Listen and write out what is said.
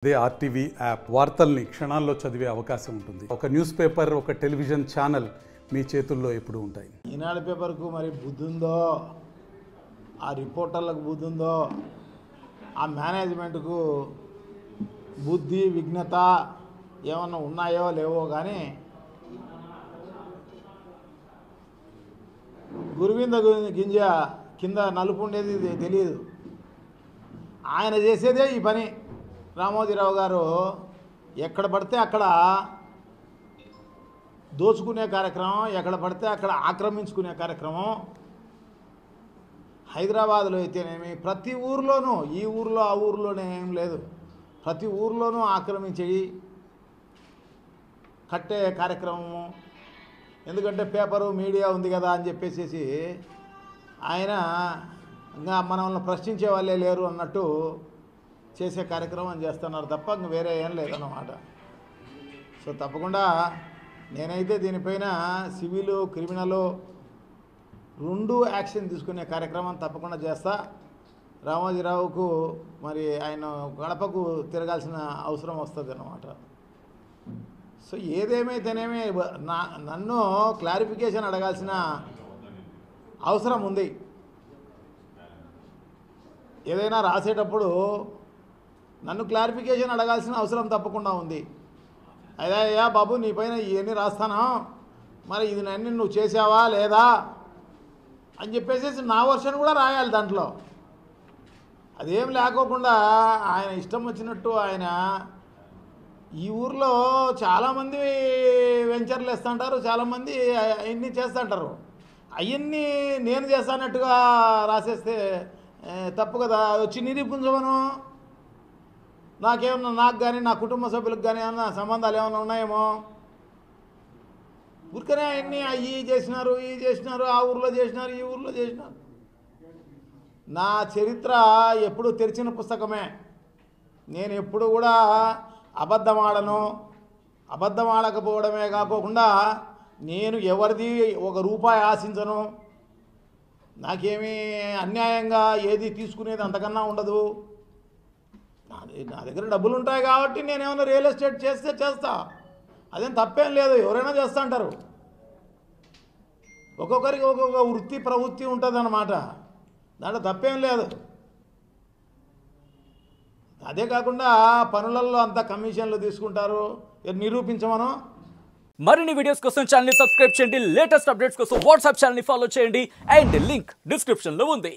అదే RTV app వార్తల్ని క్షణాల్లో చదివే అవకాశం ఉంటుంది. ఒక న్యూస్ పేపర్, ఒక టెలివిజన్ ఛానల్ మీ చేతుల్లో ఎప్పుడు ఉంటాయి. ఈనాడు పేపర్కు మరి బుద్ధి ఉందో, ఆ రిపోర్టర్లకు బుద్ధి ఉందో, ఆ మేనేజ్మెంట్కు బుద్ధి విఘ్నత ఏమన్నా ఉన్నాయో లేవో కానీ గురువింద గింజ కింద నలుపు ఉండేది తెలియదు. ఆయన చేసేదే ఈ పని. రామోజీరావు గారు ఎక్కడ పడితే అక్కడ దోచుకునే కార్యక్రమం, ఎక్కడ పడితే అక్కడ ఆక్రమించుకునే కార్యక్రమం. హైదరాబాద్లో అయితేనేమి ప్రతి ఊర్లోనూ, ఈ ఊర్లో ఆ ఊర్లోనే ఏం లేదు, ప్రతి ఊర్లోనూ ఆక్రమించి కట్టే కార్యక్రమము. ఎందుకంటే పేపరు మీడియా ఉంది కదా అని చెప్పేసి ఆయన ఇంకా మనల్ని ప్రశ్నించే వాళ్ళే లేరు అన్నట్టు చేసే కార్యక్రమం చేస్తున్నారు తప్ప ఇంక వేరే ఏం లేదన్నమాట. సో తప్పకుండా నేనైతే దీనిపైన సివిలు, క్రిమినలు రెండు యాక్షన్ తీసుకునే కార్యక్రమం తప్పకుండా చేస్తా. రామోజీరావుకు మరి ఆయన గడపకు తిరగాల్సిన అవసరం వస్తుంది అన్నమాట. సో ఏదేమైతేనేమి నన్ను క్లారిఫికేషన్ అడగాల్సిన అవసరం ఉంది. ఏదైనా రాసేటప్పుడు నన్ను క్లారిఫికేషన్ అడగాల్సిన అవసరం తప్పకుండా ఉంది. అయ్యా బాబు, నీ పైన ఇవన్నీ రాస్తాను, మరి ఇది అన్నీ నువ్వు చేసావా లేదా అని చెప్పేసి నా వర్షన్ కూడా రాయాలి దాంట్లో. అదేం లేకోకుండా ఆయన ఇష్టం వచ్చినట్టు ఆయన ఈ ఊర్లో చాలామంది వెంచర్లు వేస్తుంటారు, చాలామంది అవన్నీ చేస్తుంటారు. అవన్నీ నేను చేస్తానట్టుగా రాసేస్తే తప్పు కదా. వచ్చి నిరూపించమను. నాకేమన్నా, నాకు కానీ నా కుటుంబ సభ్యులకు కానీ ఏమన్నా సంబంధాలు ఏమైనా ఉన్నాయేమో. ఊరికనే అవన్నీ అవి చేసినారు, ఇవి చేసినారు, ఆ ఊర్లో చేసినారు, ఈ ఊర్లో చేసినారు. నా చరిత్ర ఎప్పుడు తెరిచిన పుస్తకమే. నేను ఎప్పుడు కూడా అబద్ధం ఆడను. అబద్ధం ఆడకపోవడమే కాకుండా నేను ఎవరిది ఒక రూపాయి ఆశించను. నాకేమీ అన్యాయంగా ఏది తీసుకునేది అంతకన్నా ఉండదు. నా దగ్గర డబ్బులు ఉంటాయి కాబట్టి నేనేమైనా రియల్ ఎస్టేట్ చేస్తే చేస్తా, అదేం తప్పేం లేదు. ఎవరైనా చేస్తూ అంటారు. ఒక్కొక్కరికి ఒక్కొక్క వృత్తి ప్రవృత్తి ఉంటుంది అన్నమాట. దాంట్లో తప్పేం లేదు. అదే కాకుండా పనులలో అంతా కమిషన్లు తీసుకుంటారు. నిరూపించమను. మరిన్ని వీడియోస్ కోసం ఛానల్ ని సబ్స్క్రైబ్ చేయండి. లేటెస్ట్ అప్డేట్స్ కోసం వాట్సాప్ ఛానల్ ని ఫాలో చేయండి. అండ్ లింక్ డిస్క్రిప్షన్ లో ఉంది.